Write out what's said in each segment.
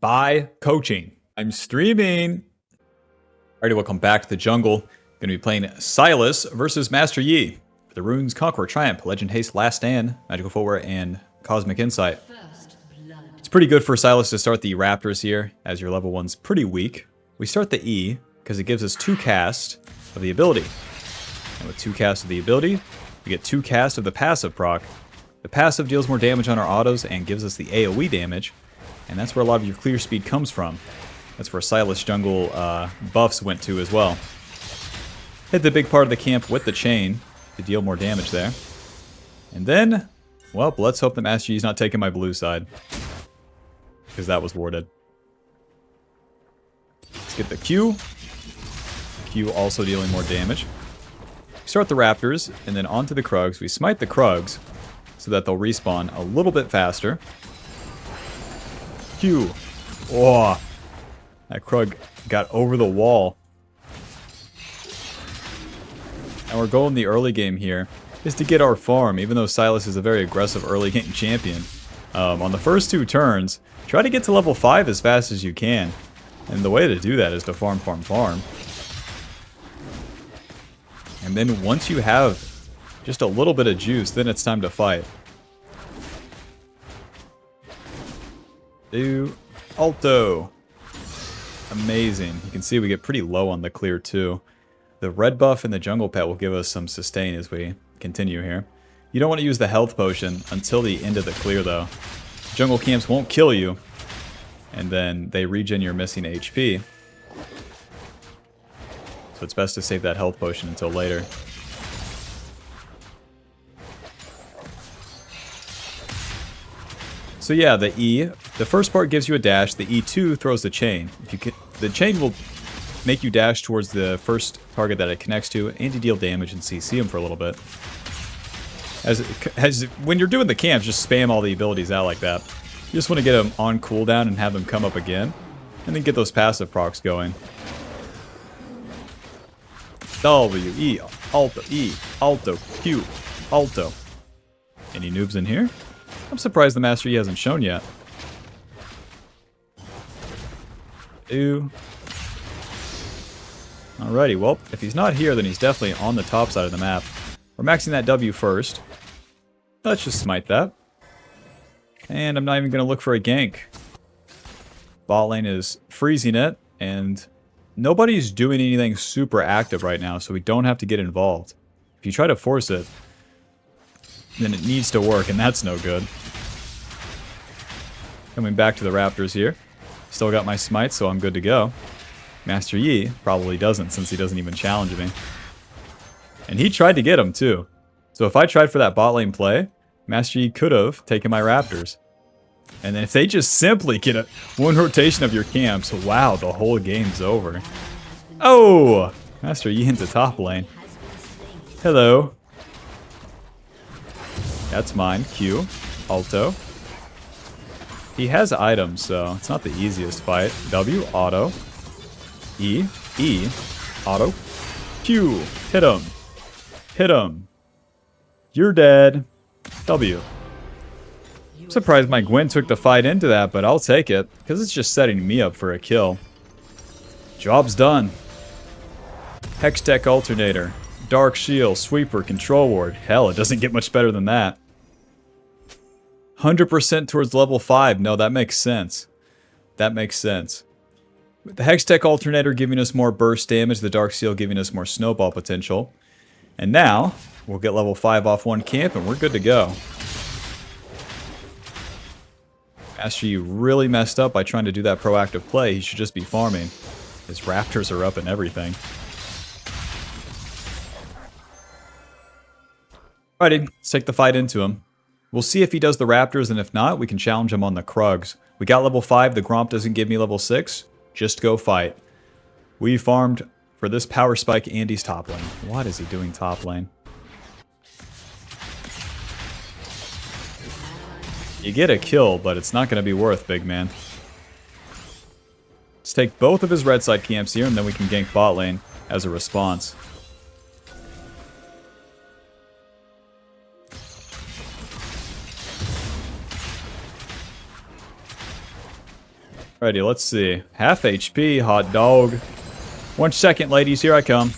by coaching. I'm streaming. Alrighty, welcome back to the jungle. Gonna be playing Silus versus Master Yi. For the runes, Conqueror, Triumph, Legend Haste, Last Stand, Magical Footwear, and Cosmic Insight. It's pretty good for Silus to start the Raptors here, as your level 1's pretty weak. We start the E, because it gives us 2 cast of the ability. And with 2 cast of the ability, we get 2 cast of the passive proc. The passive deals more damage on our autos and gives us the AoE damage. And that's where a lot of your clear speed comes from. That's where Silus jungle buffs went to as well. Hit the big part of the camp with the chain to deal more damage there. And then, well, let's hope that Master Yi's not taking my blue side. Because that was warded. Let's get the Q. Q also dealing more damage. Start the Raptors, and then onto the Krugs. We smite the Krugs so that they'll respawn a little bit faster. Q. Oh, that Krug got over the wall. And our goal in the early game here is to get our farm, even though Silus is a very aggressive early game champion. On the first 2 turns, try to get to level 5 as fast as you can. And the way to do that is to farm, farm, farm. And then once you have just a little bit of juice, then it's time to fight. Alto. Amazing. You can see we get pretty low on the clear too. The red buff and the jungle pet will give us some sustain as we continue here. You don't want to use the health potion until the end of the clear though. Jungle camps won't kill you. And then they regen your missing HP. So it's best to save that health potion until later. So yeah, the E, the first part gives you a dash, the E2 throws the chain. The chain will make you dash towards the first target that it connects to, and you deal damage and CC him for a little bit. When you're doing the camps, just spam all the abilities out like that. You just want to get them on cooldown and have them come up again, and then get those passive procs going. W, E, Alto, Q, Alto. Any noobs in here? I'm surprised the Master Yi hasn't shown yet. Ew. Alrighty, well, if he's not here, then he's definitely on the top side of the map. We're maxing that W first. Let's just smite that. And I'm not even going to look for a gank. Bot lane is freezing it, and nobody's doing anything super active right now, so we don't have to get involved. If you try to force it, then it needs to work, and that's no good. Coming back to the Raptors here. Still got my smite, so I'm good to go. Master Yi probably doesn't, since he doesn't even challenge me. And he tried to get him, too. So if I tried for that bot lane play, Master Yi could have taken my Raptors. And then if they just simply get one rotation of your camps, wow, the whole game's over. Oh! Master Yi into top lane. Hello. That's mine. Q. Alto. He has items, so it's not the easiest fight. W. Auto. E. E. Auto. Q. Hit him. Hit him. You're dead. W. I'm surprised my Gwen took the fight into that, but I'll take it, because it's just setting me up for a kill. Job's done. Hextech Alternator. Dark Shield, Sweeper, Control Ward. Hell, it doesn't get much better than that. 100% towards level 5. No, that makes sense. That makes sense. With the Hextech Alternator giving us more burst damage, the Dark Seal giving us more snowball potential. And now, we'll get level 5 off one camp and we're good to go. Master Yi really messed up by trying to do that proactive play. He should just be farming. His Raptors are up and everything. Alrighty, let's take the fight into him. We'll see if he does the Raptors, and if not, we can challenge him on the Krugs. We got level 5, the Gromp doesn't give me level 6. Just go fight. We farmed for this power spike Andy's top lane. What is he doing top lane? You get a kill, but it's not going to be worth, big man. Let's take both of his red side camps here, and then we can gank bot lane as a response. Alrighty, let's see. Half HP, hot dog. 1 second, ladies. Here I come.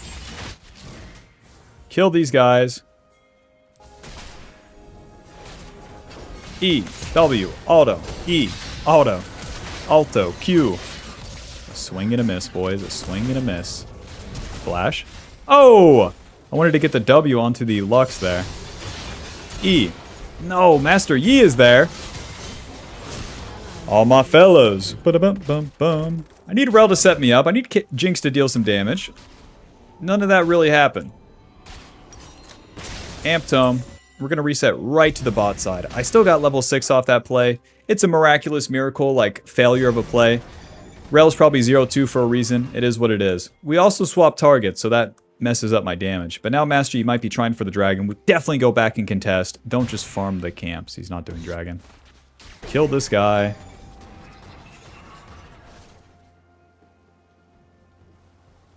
Kill these guys. E, W, auto, E, auto, alto, Q. A swing and a miss, boys. A swing and a miss. Flash. Oh! I wanted to get the W onto the Lux there. E. No, Master Yi is there. All my fellows. Ba-da-bum-bum-bum. I need Rel to set me up. I need Jinx to deal some damage. None of that really happened. Amp Tome. We're going to reset right to the bot side. I still got level 6 off that play. It's a miraculous miracle, like failure of a play. Rel's probably 0-2 for a reason. It is what it is. We also swap targets, so that messes up my damage. But now Master Yi might be trying for the dragon. We definitely go back and contest. Don't just farm the camps. He's not doing dragon. Kill this guy.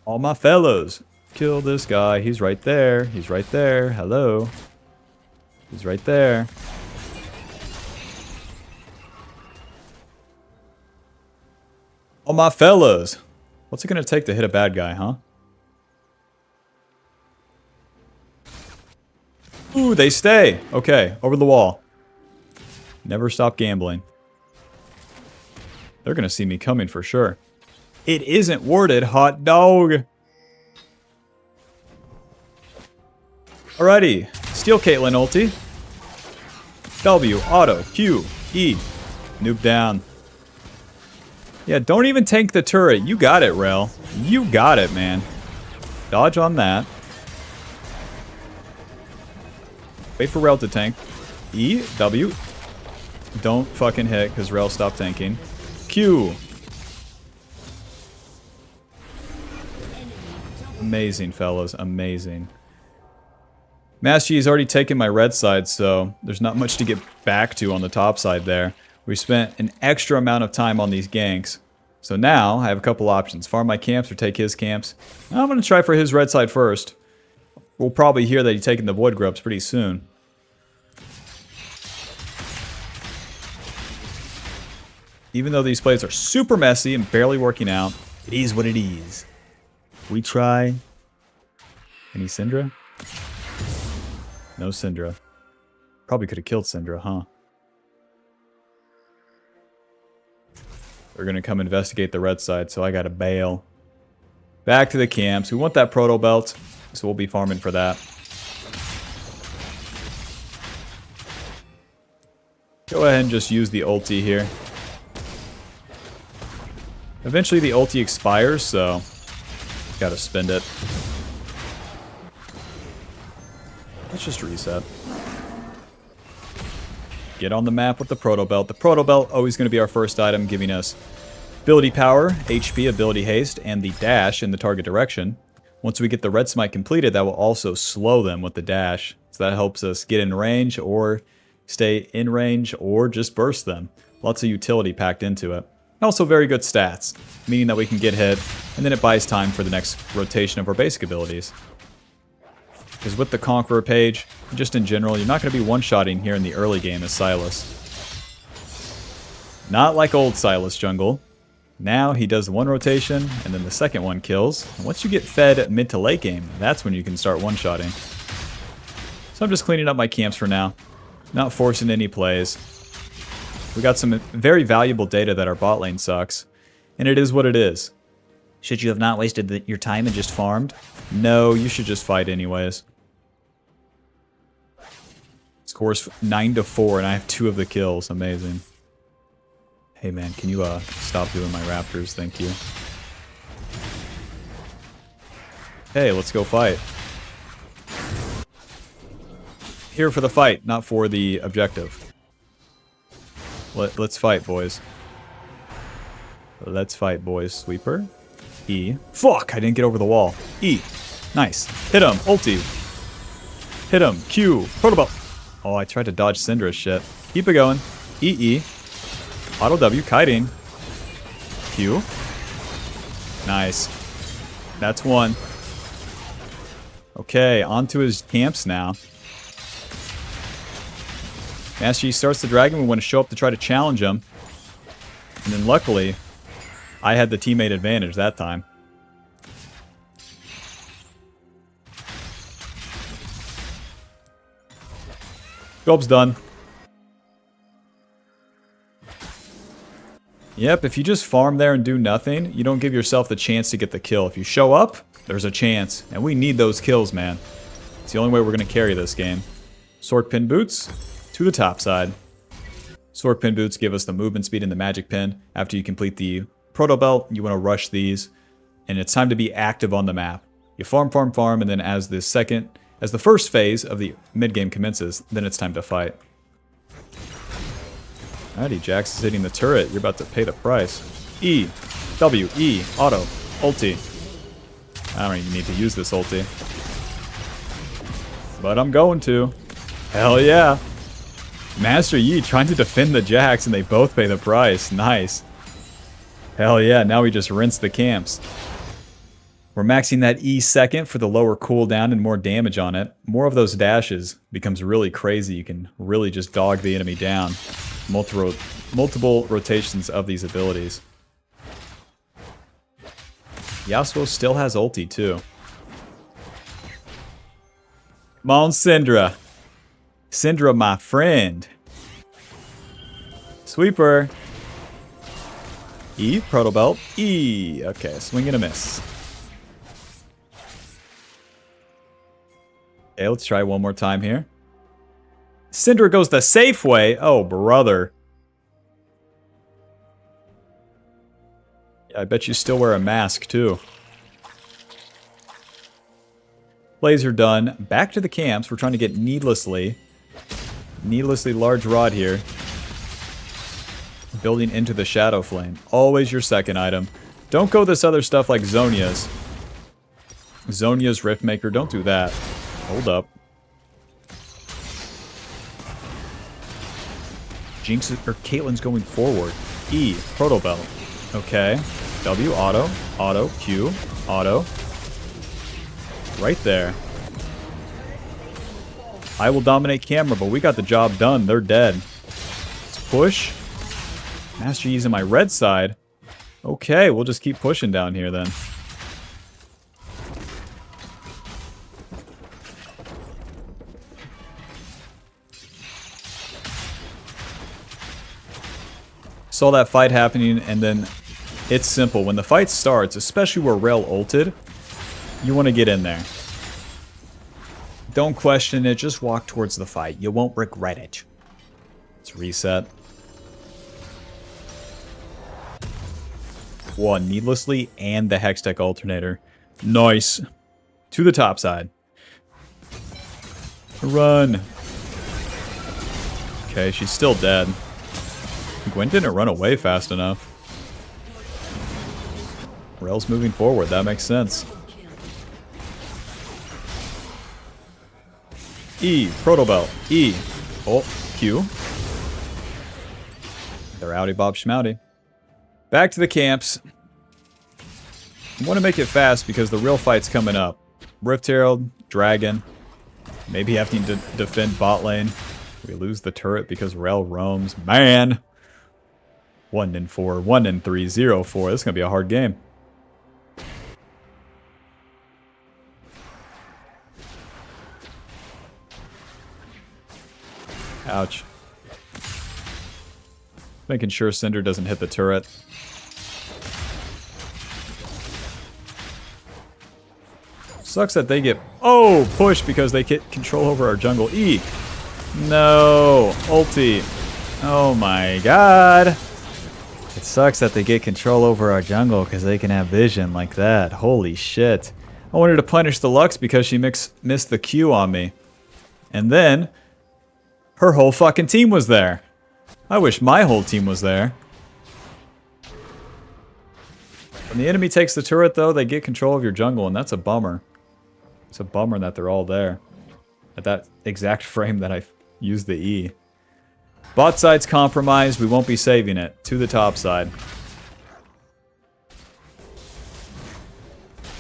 All my fellows. Kill this guy. He's right there. He's right there. Hello. He's right there. All my fellas. What's it going to take to hit a bad guy, huh? Ooh, they stay. Okay, over the wall. Never stop gambling. They're going to see me coming for sure. It isn't warded, hot dog. Alrighty. Steal Caitlyn ulti. W, auto, Q, E. Noob down. Yeah, don't even tank the turret. You got it, Rel. You got it, man. Dodge on that. Wait for Rel to tank. E, W. Don't fucking hit, because Rel stopped tanking. Q. Amazing, fellas. Amazing. Master Yi's already taken my red side, so there's not much to get back to on the top side there. We spent an extra amount of time on these ganks. So now, I have a couple options. Farm my camps or take his camps. I'm going to try for his red side first. We'll probably hear that he's taking the Void Grubs pretty soon. Even though these plays are super messy and barely working out, it is what it is. We try. Any Syndra? No Syndra. Probably could have killed Syndra, huh? They're going to come investigate the red side, so I got to bail. Back to the camps. We want that Proto Belt, so we'll be farming for that. Go ahead and just use the ulti here. Eventually the ulti expires, so gotta spend it. Let's just reset. Get on the map with the Proto Belt. The Proto Belt always going to be our first item, giving us ability power, HP, ability haste, and the dash in the target direction. Once we get the red smite completed, that will also slow them with the dash. So that helps us get in range or stay in range or just burst them. Lots of utility packed into it. And also very good stats, meaning that we can get hit, and then it buys time for the next rotation of our basic abilities. Because with the Conqueror page, just in general, you're not going to be one-shotting here in the early game as Silus. Not like old Silus jungle. Now he does one rotation, and then the second one kills. And once you get fed mid to late game, that's when you can start one-shotting. So I'm just cleaning up my camps for now. Not forcing any plays. We got some very valuable data that our bot lane sucks. And it is what it is. Should you have not wasted your time and just farmed? No, you should just fight anyways. Score's 9-4 and I have 2 of the kills. Amazing. Hey man, can you stop doing my raptors? Thank you. Hey, let's go fight. Here for the fight, not for the objective. Let's fight, boys. Let's fight, boys. Sweeper. E. Fuck! I didn't get over the wall. E. Nice. Hit him. Ulti. Hit him. Q. Protoball. Oh, I tried to dodge Syndra's shit. Keep it going. EE. Auto W. Kiting. Q. Nice. That's one. Okay, on to his camps now. Master Yi starts the dragon. We want to show up to try to challenge him. And then luckily, I had the teammate advantage that time. Job's done. Yep, if you just farm there and do nothing, you don't give yourself the chance to get the kill. If you show up, there's a chance. And we need those kills, man. It's the only way we're going to carry this game. Sword Pin Boots to the top side. Sword Pin Boots give us the movement speed and the magic pin. After you complete the Proto Belt, you want to rush these. And it's time to be active on the map. You farm, farm, farm, and then as the first phase of the mid-game commences, then it's time to fight. Alrighty, Jax is hitting the turret. You're about to pay the price. E, W, E, auto, ulti. I don't even need to use this ulti. But I'm going to. Hell yeah. Master Yi trying to defend the Jax and they both pay the price. Nice. Hell yeah, now we just rinse the camps. We're maxing that E second for the lower cooldown and more damage on it. More of those dashes becomes really crazy. You can really just dog the enemy down. Multiple rotations of these abilities. Yasuo still has ulti too. Come on, Syndra. Syndra, my friend. Sweeper. E, Proto Belt. E. Okay, swing and a miss. Okay, let's try one more time here. Syndra goes the safe way. Oh, brother. Yeah, I bet you still wear a mask, too. Plays are done. Back to the camps. We're trying to get needlessly large rod here. Building into the Shadow Flame. Always your second item. Don't go this other stuff like Zhonya's. Zhonya's Riftmaker. Don't do that. Hold up. Jinx or Caitlyn's going forward. E, Proto Belt. Okay. W, auto, auto, Q, auto. Right there. I will dominate camera, but we got the job done. They're dead. Let's push. Master Yi's on my red side. Okay, we'll just keep pushing down here then. Saw that fight happening, and then it's simple. When the fight starts, especially where Rel ulted, you want to get in there. Don't question it, just walk towards the fight. You won't regret it. Let's reset. One needlessly, and the Hextech Alternator. Nice. To the top side. Run. Okay, she's still dead. Gwen didn't run away fast enough. Rel's moving forward, that makes sense. E, Proto Belt. E. Oh, Q. They're outy Bob Schmouty. Back to the camps. I want to make it fast because the real fight's coming up. Rift Herald, Dragon. Maybe having to defend bot lane. We lose the turret because Rel roams. Man! 1 and 4, 1 and 3, 0-4. This is going to be a hard game. Ouch. Making sure Cinder doesn't hit the turret. Sucks that they get... Oh! Push because they get control over our jungle. E! No! Ulti. Oh my god! It sucks that they get control over our jungle because they can have vision like that. Holy shit. I wanted to punish the Lux because she missed the Q on me. And then, her whole fucking team was there. I wish my whole team was there. When the enemy takes the turret though, they get control of your jungle and that's a bummer. It's a bummer that they're all there. At that exact frame that I used the E. Bot side's compromised. We won't be saving it. To the top side.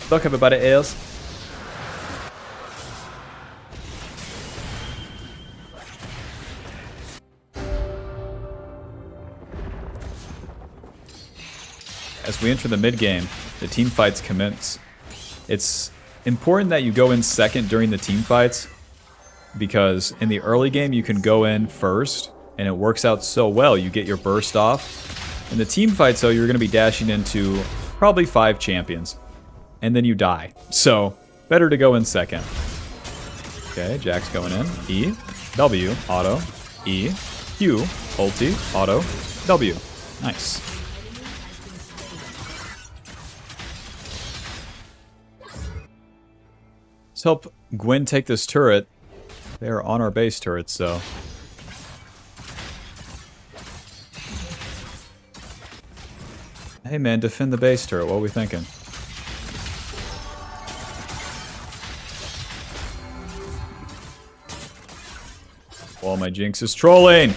Look, everybody else. as we enter the mid game, the team fights commence. It's important that you go in second during the team fights, because in the early game you can go in first, and it works out so well. You get your burst off. In the team fights, though, you're going to be dashing into probably 5 champions, and then you die. So, better to go in second. Okay, Jack's going in. E, W, auto, E, Q, ulti, auto, W. Nice. Let's help Gwen take this turret. They are on our base turret, so... Hey man, defend the base turret. What are we thinking? Oh, my Jinx is trolling!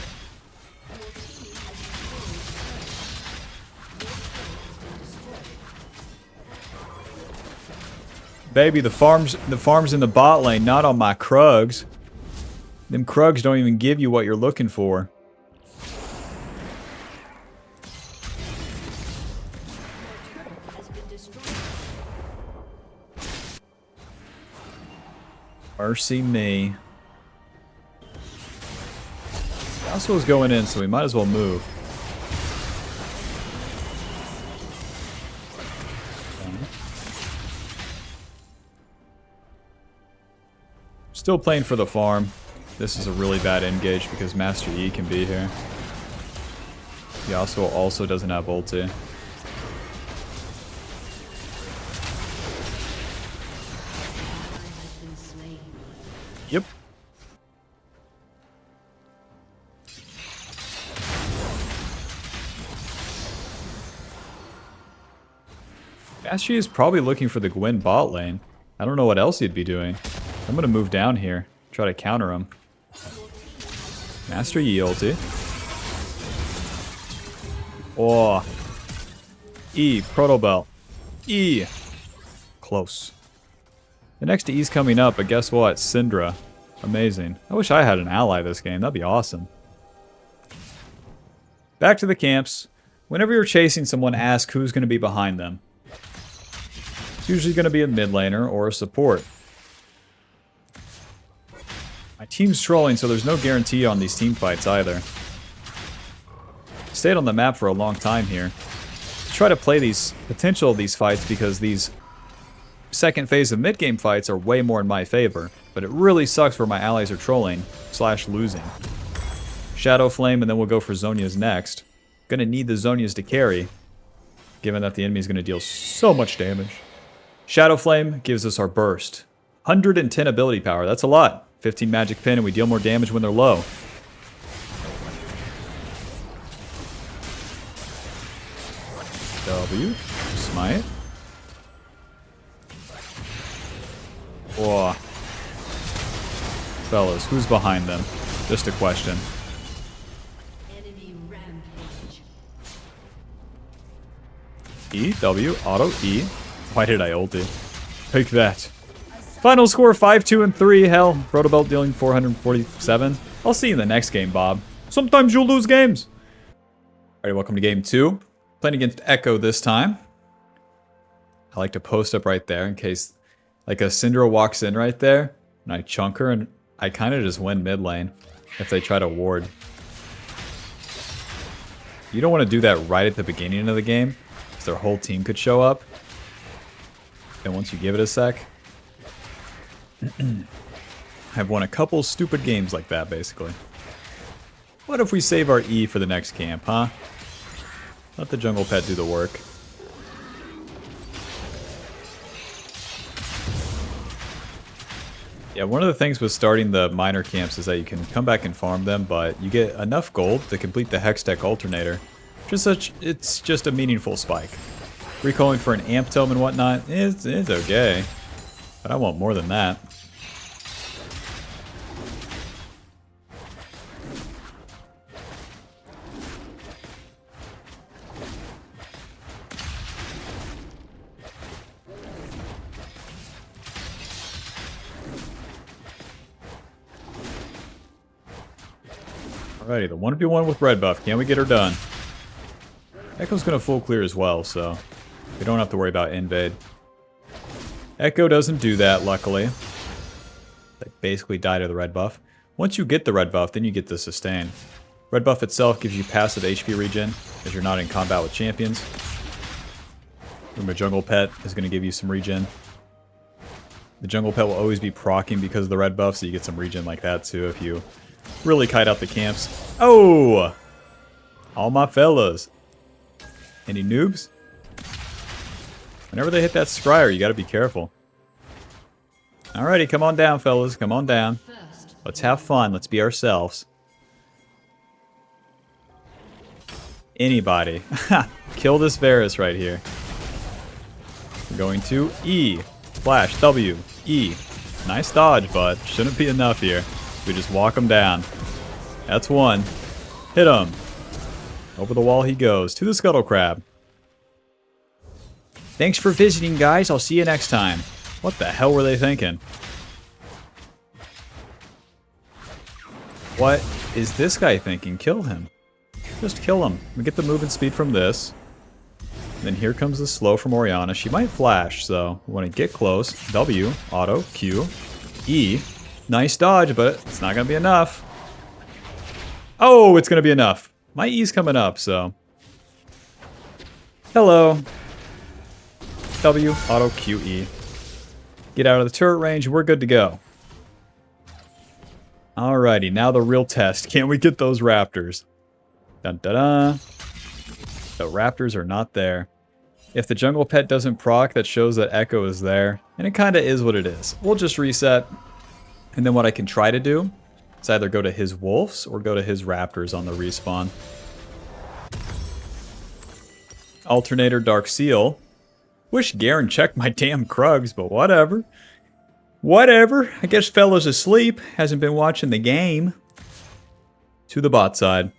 Baby, the farm's in the bot lane, not on my Krugs. Them Krugs don't even give you what you're looking for. Mercy me. Yasuo's going in, so we might as well move. Still playing for the farm. This is a really bad engage because Master Yi can be here. Yasuo also doesn't have ulti. Yep. Master Yi is probably looking for the Gwen bot lane. I don't know what else he'd be doing. I'm gonna move down here, try to counter him. Master Yi ulti. Oh. E, Proto Belt. E. Close. The next E's coming up, but guess what? Syndra. Amazing. I wish I had an ally this game. That'd be awesome. Back to the camps. Whenever you're chasing someone, ask who's going to be behind them. It's usually going to be a mid laner or a support. My team's trolling, so there's no guarantee on these team fights either. Stayed on the map for a long time here. Try to play these potential of these fights because these second phase of mid-game fights are way more in my favor. But it really sucks where my allies are trolling / losing. Shadow Flame, and then we'll go for Zhonya's next. Gonna need the Zhonyas to carry, given that the enemy is gonna deal so much damage. Shadow Flame gives us our burst. 110 ability power, that's a lot. 15 magic pin, and we deal more damage when they're low. W, smite. Whoa. Fellas, who's behind them? Just a question. Enemy rampage. E, W, auto, E. Why did I ulti? Take that. Final score 5-2 and 3. Hell, Protobelt dealing 447. I'll see you in the next game, Bob. Sometimes you'll lose games. Alright, welcome to game 2. Playing against Echo this time. I like to post up right there in case like a Syndra walks in right there and I chunk her and I kind of just win mid lane if they try to ward. You don't want to do that right at the beginning of the game because their whole team could show up. And once you give it a sec, I've won a couple stupid games like that basically. What if we save our E for the next camp, huh? Let the jungle pet do the work. Yeah, one of the things with starting the minor camps is that you can come back and farm them, but you get enough gold to complete the Hextech alternator. It's just a meaningful spike. Recalling for an amp tome and whatnot, it's okay. But I want more than that. Alrighty, the 1v1 with red buff. Can we get her done? Echo's gonna full clear as well, so we don't have to worry about invade. Echo doesn't do that, luckily. They basically die to the red buff. Once you get the red buff, then you get the sustain. Red buff itself gives you passive HP regen, as you're not in combat with champions. Remember, jungle pet is going to give you some regen. The jungle pet will always be proccing because of the red buff, so you get some regen like that too if you really kite out the camps. Oh! All my fellas. Any noobs? Whenever they hit that scryer, you got to be careful. Alrighty, come on down, fellas. Come on down. Let's have fun. Let's be ourselves. Anybody. Kill this Varus right here. We're going to E. Flash. W. E. Nice dodge, but shouldn't be enough here. We just walk him down. That's one. Hit him. Over the wall he goes. To the Scuttle Crab. Thanks for visiting, guys. I'll see you next time. What the hell were they thinking? What is this guy thinking? Kill him. Just kill him. We get the movement speed from this. Then here comes the slow from Orianna. She might flash, so we want to get close. W, auto, Q, E. Nice dodge, but it's not going to be enough. Oh, it's going to be enough. My E's coming up, so. Hello. W, auto, Q, E. Get out of the turret range. We're good to go. Alrighty, now the real test. Can we get those raptors? Dun da da. The raptors are not there. If the jungle pet doesn't proc, that shows that Echo is there. And it kind of is what it is. We'll just reset. And then what I can try to do is either go to his wolves or go to his raptors on the respawn. Alternator Dark Seal. Wish Garen checked my damn Krugs, but whatever. Whatever. I guess fella's asleep. Hasn't been watching the game. To the bot side.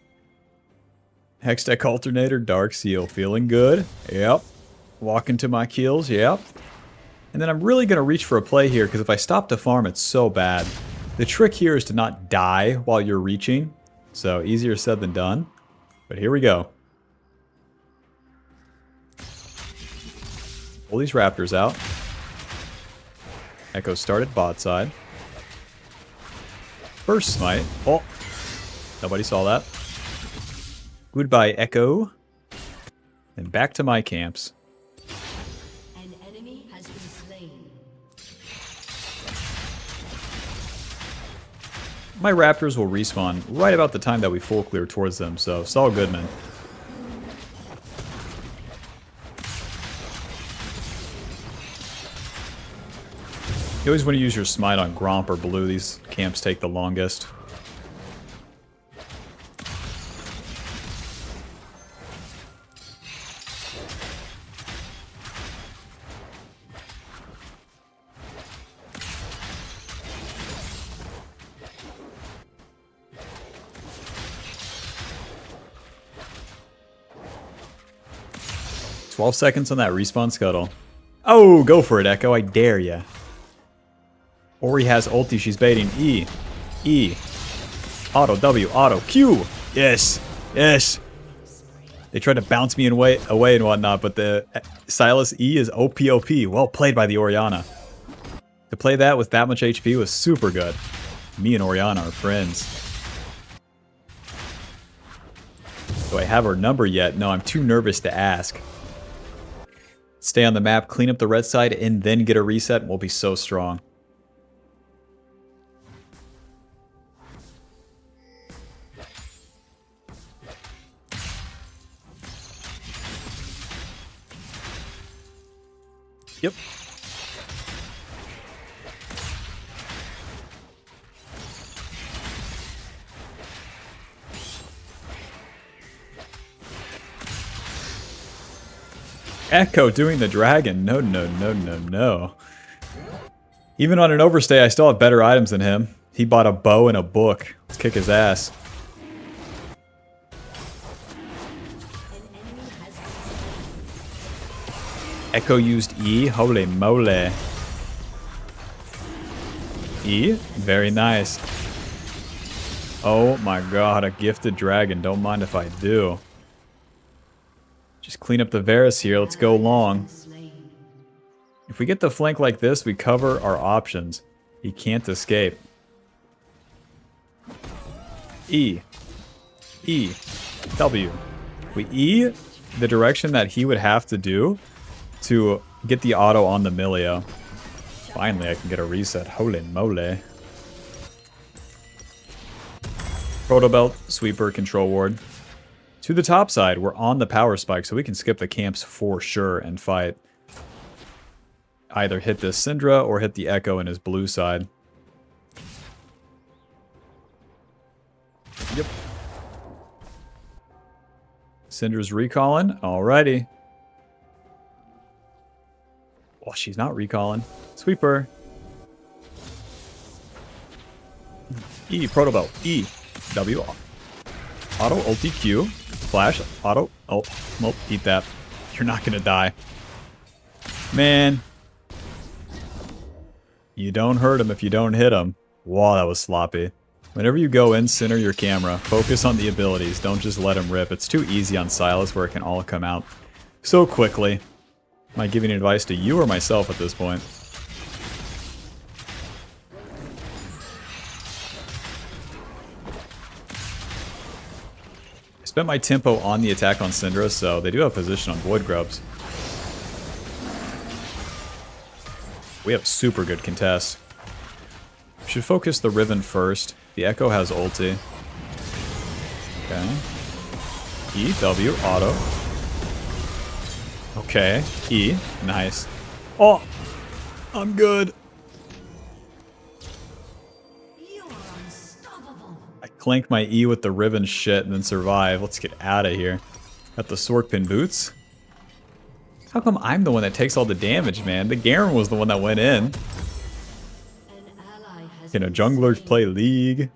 Hextech Alternator, Dark Seal. Feeling good. Yep. Walking to my kills. Yep. And then I'm really going to reach for a play here, because if I stop to farm, it's so bad. The trick here is to not die while you're reaching. So, easier said than done. But here we go. Pull these raptors out. Echo started bot side. First smite. Oh. Nobody saw that. Goodbye, Echo. And back to my camps. An enemy has been slain. My raptors will respawn right about the time that we full clear towards them, so Saul Goodman. You always want to use your smite on Gromp or Blue. These camps take the longest. "12 seconds on that respawn scuttle." Oh, go for it, Echo. I dare ya. Ori has ulti. She's baiting. E. E. Auto. W. Auto. Q. Yes. Yes. They tried to bounce me away and whatnot, but the Silus E is OP. Well played by the Orianna. To play that with that much HP was super good. Me and Orianna are friends. Do I have her number yet? No, I'm too nervous to ask. Stay on the map, clean up the red side, and then get a reset, and we'll be so strong. Yep. Echo doing the dragon. No, no, no, no, no. Even on an overstay, I still have better items than him. He bought a bow and a book. Let's kick his ass. Echo used E. Holy moly. E? Very nice. Oh my god, a gifted dragon. Don't mind if I do. clean up the Varus here. Let's go long. If we get the flank like this, we cover our options. He can't escape. E. E. W. We E the direction that he would have to do to get the auto on the Milio. Finally, I can get a reset. Holy moly. Proto Belt, Sweeper, Control Ward. To the top side, we're on the power spike, so we can skip the camps for sure and fight. Either hit this Syndra or hit the Echo in his blue side. Yep. Syndra's recalling. Alrighty. Well, she's not recalling. Sweeper. E, Proto Belt. E. W. Auto, ulti, Q. Flash, auto. Oh, well, eat that. You're not gonna die. Man. You don't hurt him if you don't hit him. Wow, that was sloppy. Whenever you go in, center your camera. Focus on the abilities. Don't just let him rip. It's too easy on Silus where it can all come out so quickly. Am I giving advice to you or myself at this point? I spent my tempo on the attack on Syndra, so they do have position on Void Grubs. We have super good contest. Should focus the Riven first. The Echo has ulti. Okay. E, W, auto. Okay. E, nice. Oh! I'm good. I clank my E with the Riven shit and then survive. Let's get out of here. Got the Swordpin boots. How come I'm the one that takes all the damage, man? The Garen was the one that went in. You know, junglers play League.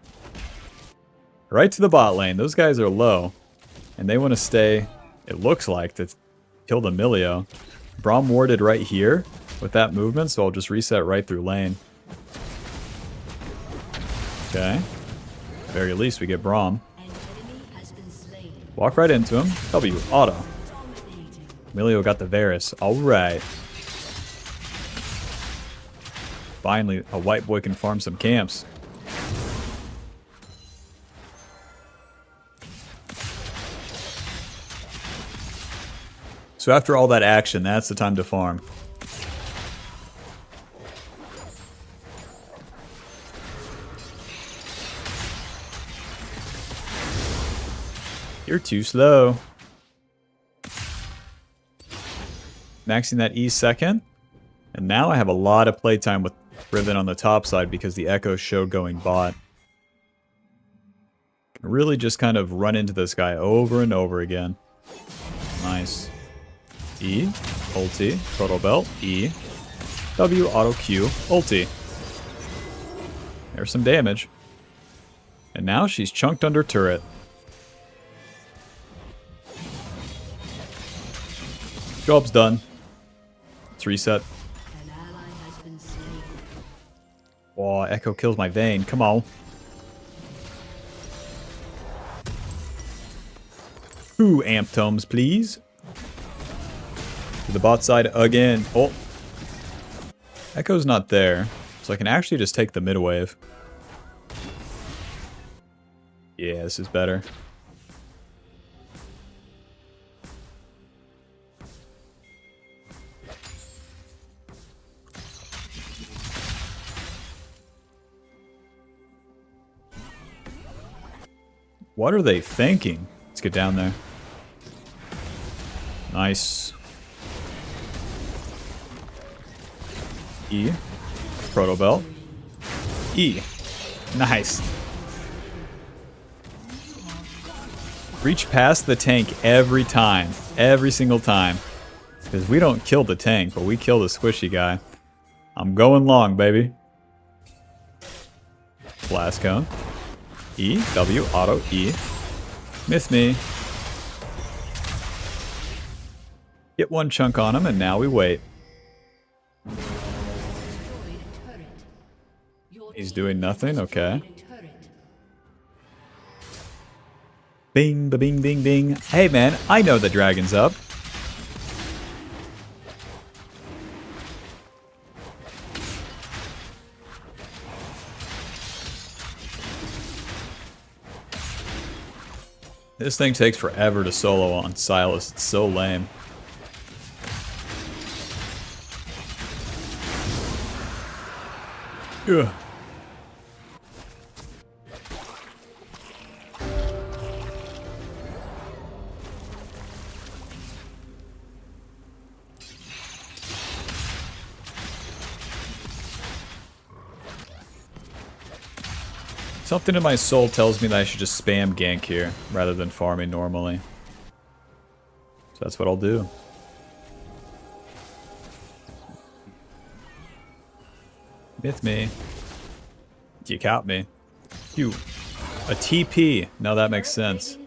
Right to the bot lane. Those guys are low. And they want to stay, it looks like, to kill the Milio. Braum warded right here with that movement, so I'll just reset right through lane. Okay. At the very least, we get Braum. Walk right into him. W, auto. Milio got the Varus. Alright. Finally, a white boy can farm some camps. So after all that action, that's the time to farm. You're too slow. Maxing that E second. And now I have a lot of playtime with Riven on the top side because the Echo showed going bot. Can really just kind of run into this guy over and over again. Nice. E, ulti, Proto Belt, E, W, auto Q, ulti. There's some damage. And now she's chunked under turret. Job's done. Let's reset. Oh, Echo kills my Vayne. Come on. 2 amp tomes, please. To the bot side again. Oh. Echo's not there. So I can actually just take the mid wave. Yeah, this is better. What are they thinking? Let's get down there. Nice. E. Proto Belt. E. Nice. Reach past the tank every time. Every single time. Because we don't kill the tank, but we kill the squishy guy. I'm going long, baby. Blast cone. E, W, auto, E. Miss me. Get one chunk on him, and now we wait. He's doing nothing? Okay. Bing, ba bing, bing, bing. Hey man, I know the dragon's up. This thing takes forever to solo on Silus. It's so lame. Ugh. Something in my soul tells me that I should just spam gank here rather than farming normally. So that's what I'll do. Myth me. You caught me. You. A TP. Now that makes sense.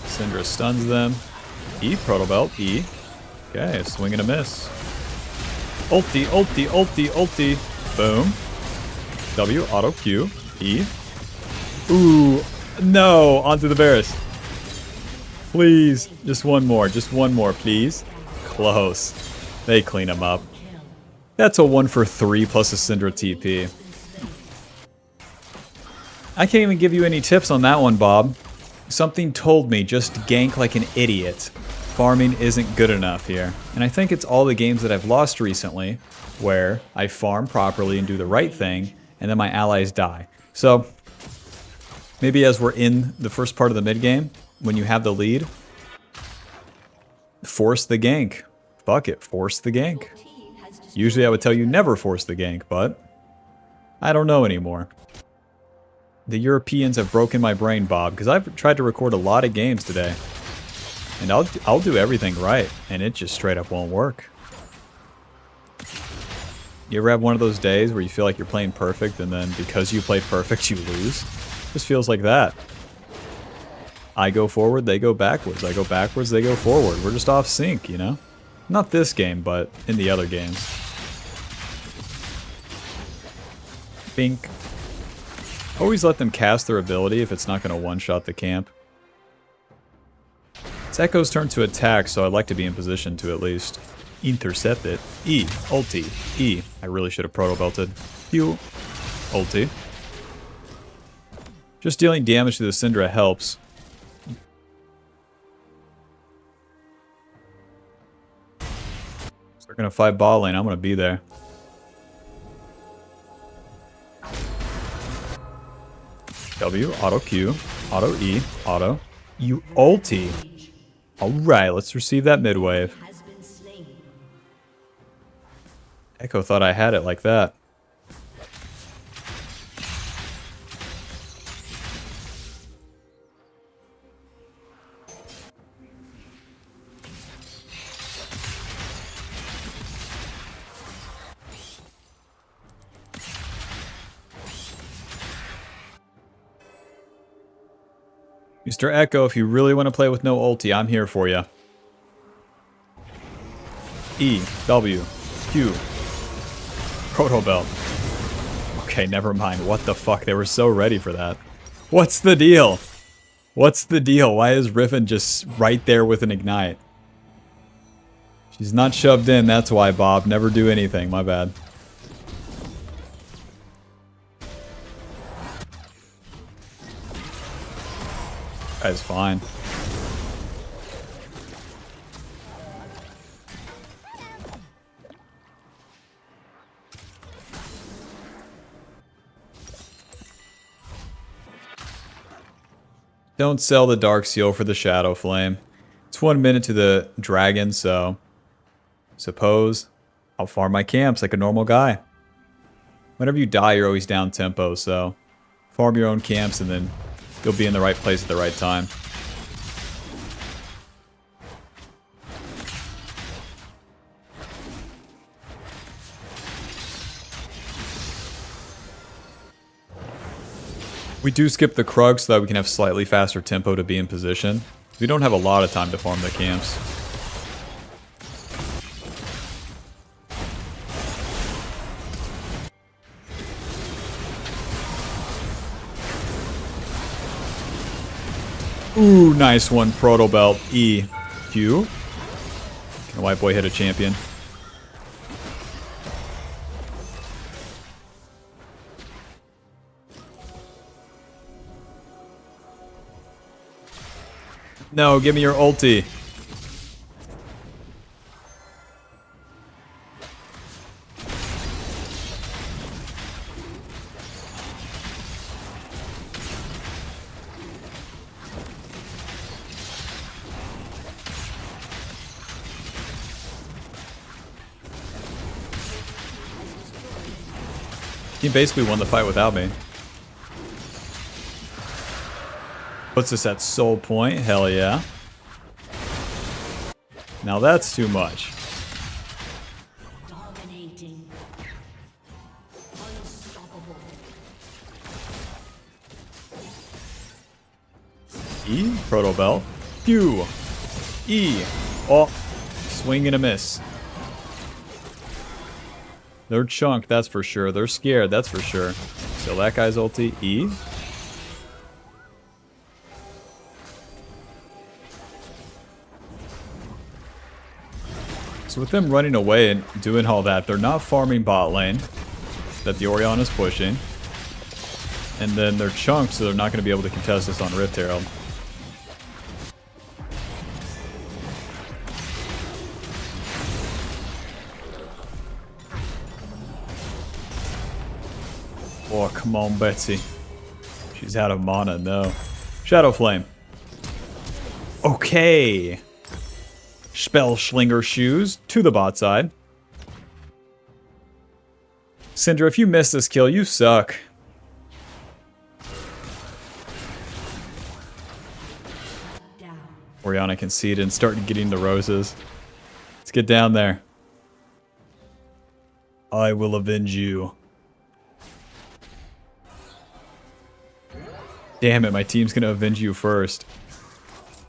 Syndra stuns them. E, Proto Belt. E. Okay, swing and a miss. Ulti, ulti, ulti, ulti. Boom. W, auto Q, E. Ooh, no, onto the Varus. Please, just one more, please. Close. They clean him up. That's a 1 for 3 plus a Syndra TP. I can't even give you any tips on that one, Bob. Something told me just gank like an idiot. Farming isn't good enough here. And I think it's all the games that I've lost recently where I farm properly and do the right thing, and then my allies die. So, maybe as we're in the first part of the mid game, when you have the lead, force the gank. Fuck it, force the gank. Usually I would tell you never force the gank, but I don't know anymore. The Europeans have broken my brain, Bob, because I've tried to record a lot of games today. And I'll do everything right, and it just straight up won't work. You ever have one of those days where you feel like you're playing perfect, and then because you played perfect, you lose? Just feels like that. I go forward, they go backwards. I go backwards, they go forward. We're just off sync, you know? Not this game, but in the other games. Bink. Always let them cast their ability if it's not going to one-shot the camp. It's Echo's turn to attack, so I'd like to be in position to at least intercept it. E. Ulti. E. I really should have proto-belted. Q. Ulti. Just dealing damage to the Syndra helps. So they're going to fight bot lane. I'm going to be there. W. Auto Q. Auto E. Auto. You ulti. Alright, let's receive that mid wave. Echo thought I had it like that. Mr. Echo, if you really want to play with no ulti, I'm here for you. E, W, Q. Proto Belt. Okay, never mind. What the fuck? They were so ready for that. What's the deal? What's the deal? Why is Riven just right there with an ignite? She's not shoved in, that's why, Bob. Never do anything. My bad. Guy's fine. Don't sell the Dark Seal for the Shadow Flame. It's 1 minute to the dragon, so suppose I'll farm my camps like a normal guy. Whenever you die, you're always down tempo, so farm your own camps and then you'll be in the right place at the right time. We do skip the Krug so that we can have slightly faster tempo to be in position. We don't have a lot of time to farm the camps. Ooh, nice one. Proto Belt. E. Q. Can a white boy hit a champion? No, give me your ulti. He basically won the fight without me. Puts us at soul point. Hell yeah. Now that's too much. Dominating. Unstoppable. E. Proto Belt. Q. E. Oh. Swing and a miss. They're chunked, that's for sure. They're scared, that's for sure. So that guy's ulti. E. So with them running away and doing all that, they're not farming bot lane that the Orion is pushing. And then they're chunked, so they're not going to be able to contest this on Rift Herald. Oh, come on, Betsy. She's out of mana, no. Shadow Flame. Okay. Spell Slinger Shoes to the bot side. Syndra, if you miss this kill, you suck. Oriana conceded and start getting the roses. Let's get down there. I will avenge you. Damn it, my team's gonna avenge you first.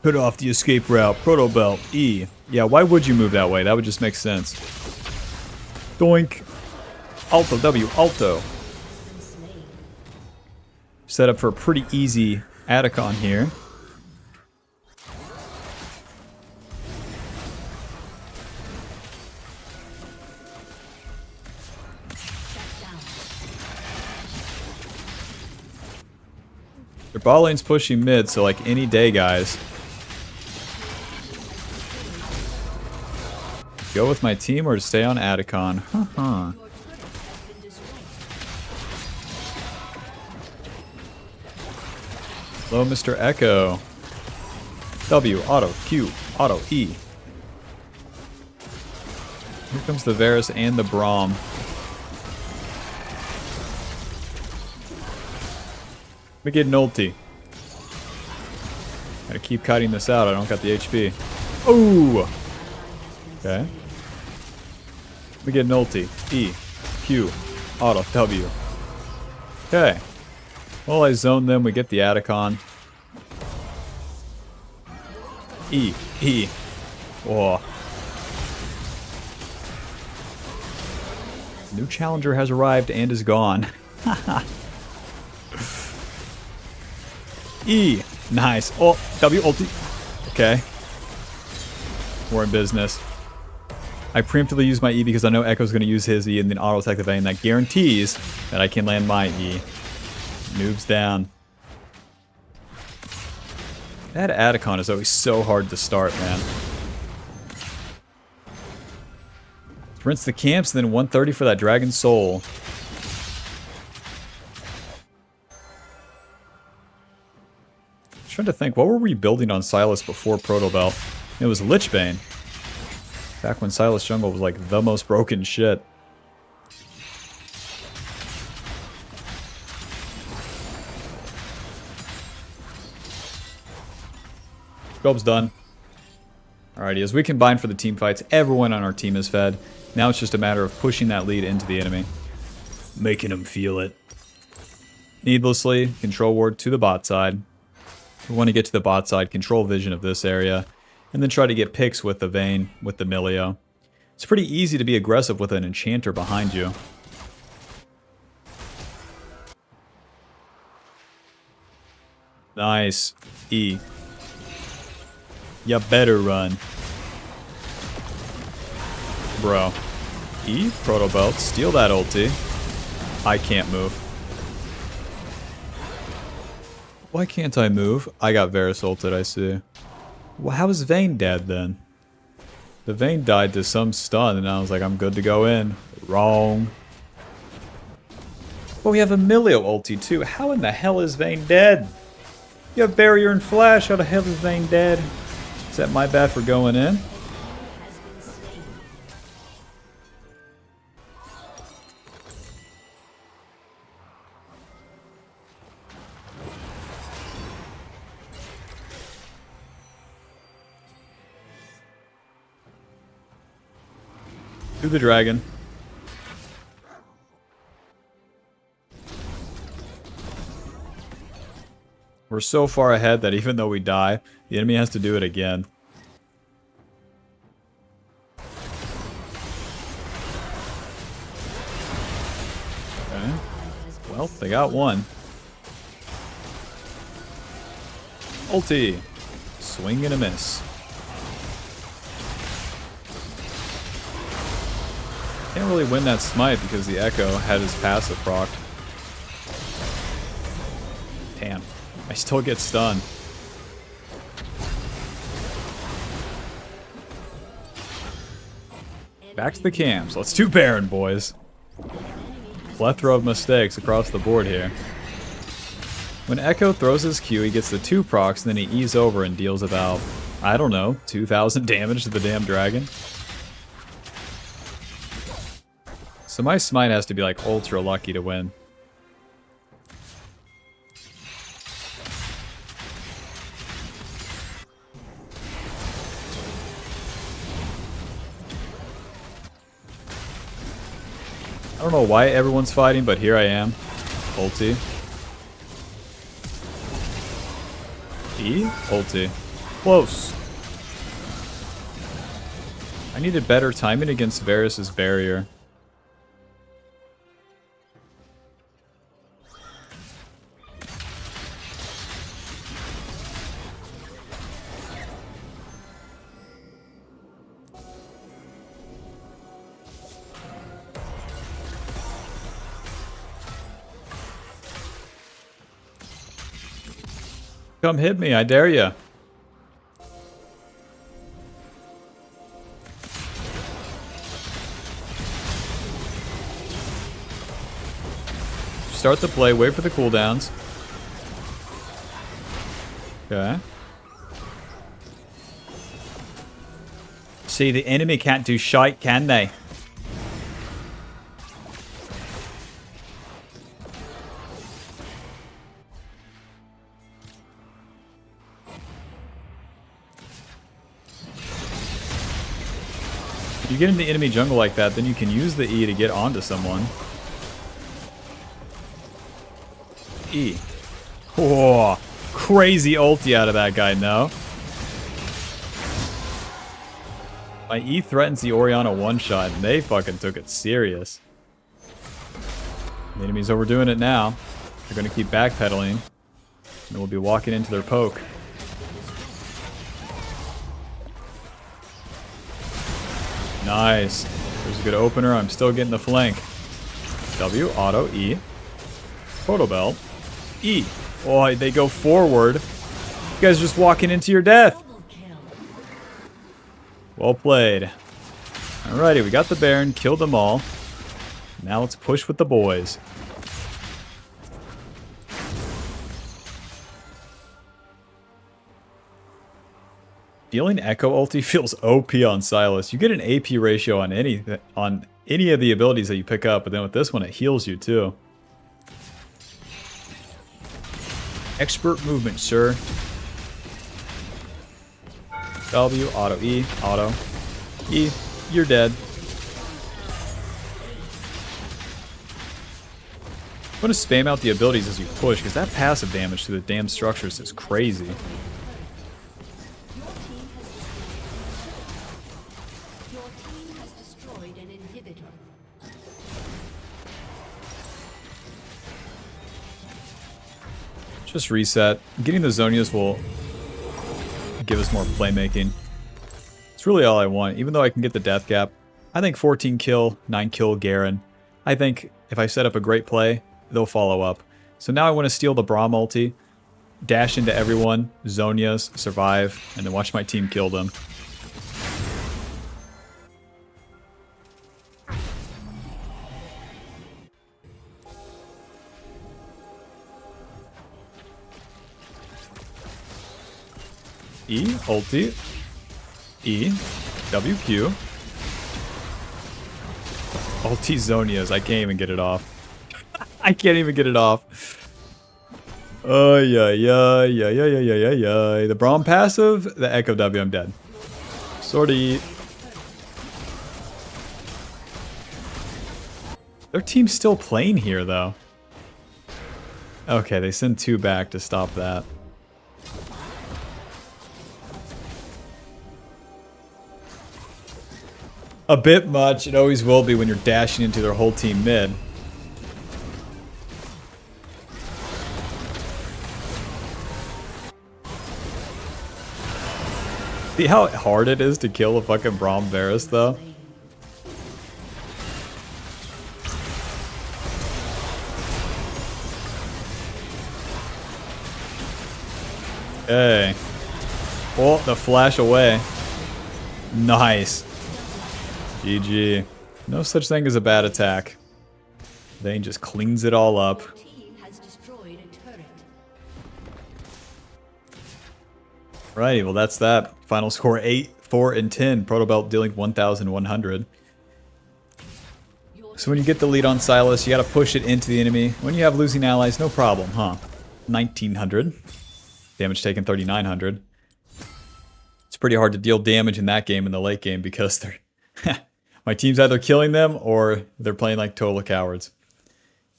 Put off the escape route. Proto Belt. E. Yeah, why would you move that way? That would just make sense. Doink. Alto W. Alto. Set up for a pretty easy Atacon here. Their bot lane's pushing mid, so like any day, guys. Go with my team or to stay on Atacon? Haha. Hello, Mr. Echo. W, auto, Q, auto, E. Here comes the Varus and the Braum. Let me get an ulti. Gotta keep cutting this out. I don't got the HP. Ooh! Okay. Let me get an ulti. E. Q. Auto. W. Okay. Well, I zone them. We get the Atacon. E. E. Whoa. New challenger has arrived and is gone. E. Nice. Oh, W ulti. Okay. We're in business. I preemptively use my E because I know Echo's going to use his E and then auto attack the vein. That guarantees that I can land my E. Noobs down. That Atacon is always so hard to start, man. Rinse the camps, then 130 for that Dragon Soul. Trying to think, what were we building on Silus before Proto Belt? It was Lichbane. Back when Silus Jungle was like the most broken shit. Scope's done. Alrighty, as we combine for the team fights, everyone on our team is fed. Now it's just a matter of pushing that lead into the enemy. Making them feel it. Needlessly, control ward to the bot side. We want to get to the bot side, control vision of this area, and then try to get picks with the Vayne, with the Milio. It's pretty easy to be aggressive with an enchanter behind you. Nice. E. You better run. Bro. E. Proto Belt. Steal that ulti. I can't move. Why can't I move? I got Varus ulted, I see. Well, how is Vayne dead then? The Vayne died to some stun, and I was like, I'm good to go in. Wrong. But we have Emilio ulti too. How in the hell is Vayne dead? You have barrier and flash. How the hell is Vayne dead? Is that my bad for going in? To the dragon. We're so far ahead that even though we die, the enemy has to do it again. Okay. Well, they got one. Ulti. Swing and a miss. Can't really win that smite because the Echo had his passive procced. Damn. I still get stunned. Back to the camps. Let's do Baron, boys. Plethora of mistakes across the board here. When Echo throws his Q, he gets the 2 procs, and then he E's over and deals about, I don't know, 2,000 damage to the damn dragon. So my smite has to be like ultra lucky to win. I don't know why everyone's fighting, but here I am. Ulti. E? Ulti. Close. I needed better timing against Varus' barrier. Come hit me, I dare ya. Start the play, wait for the cooldowns. Okay. See, the enemy can't do shite, can they? If you get into enemy jungle like that, then you can use the E to get onto someone. E. Oh, crazy ulti out of that guy, no? My E threatens the Orianna one-shot, and they fucking took it serious. The enemy's overdoing it now. They're going to keep backpedaling, and we'll be walking into their poke. Nice. There's a good opener. I'm still getting the flank. W, auto, E. Photo bell. E. Oh, they go forward. You guys are just walking into your death. Well played. Alrighty, we got the Baron, killed them all. Now let's push with the boys. Dealing Echo ulti feels OP on Silus. You get an AP ratio on any of the abilities that you pick up, but then with this one it heals you too. Expert movement, sir. W, auto E, auto. E, you're dead. I'm gonna spam out the abilities as you push, because that passive damage to the damn structures is crazy. Just reset. Getting the Zonias will give us more playmaking. It's really all I want. Even though I can get the death gap, I think 14 kill, 9 kill Garen. I think if I set up a great play, they'll follow up. So now I want to steal the Braum ulti. dash into everyone, Zonias, survive, and then watch my team kill them. E, ulti, E, WQ. Ulti Zonias, I can't even get it off. I can't even get it off. Yeah. The Braum passive, the Echo W, I'm dead. Sortie. Their team's still playing here, though. Okay, they send 2 back to stop that. A bit much. It always will be when you're dashing into their whole team mid. See how hard it is to kill a fucking Braum Varus, though? Okay. Oh, the flash away. Nice. GG. No such thing as a bad attack. Vayne just cleans it all up. Right, well that's that. Final score 8, 4, and 10. Protobelt dealing 1,100. So when you get the lead on Silus, you gotta push it into the enemy. When you have losing allies, no problem, huh? 1,900. Damage taken 3,900. It's pretty hard to deal damage in that game in the late game because they're... my team's either killing them or they're playing like total cowards.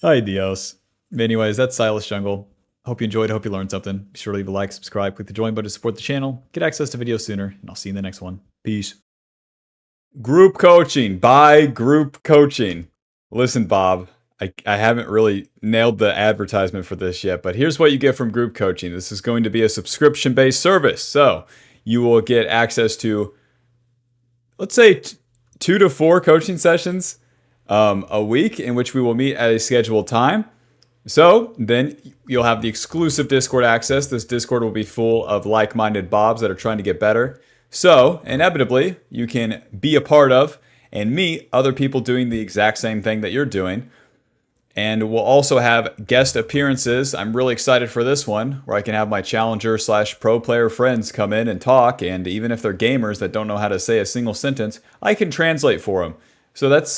Ay Dios. Anyways, that's Silus Jungle. Hope you enjoyed. Hope you learned something. Be sure to leave a like, subscribe, click the join button to support the channel. Get access to videos sooner, and I'll see you in the next one. Peace. Group coaching. Buy group coaching. Listen, Bob, I haven't really nailed the advertisement for this yet, but here's what you get from group coaching. This is going to be a subscription-based service. So you will get access to, let's say, 2 to 4 coaching sessions a week in which we will meet at a scheduled time. So then you'll have the exclusive Discord access. This Discord will be full of like-minded Bobs that are trying to get better. So inevitably, you can be a part of and meet other people doing the exact same thing that you're doing. And we'll also have guest appearances. I'm really excited for this one, where I can have my challenger/pro player friends come in and talk. And even if they're gamers that don't know how to say a single sentence, I can translate for them. So that's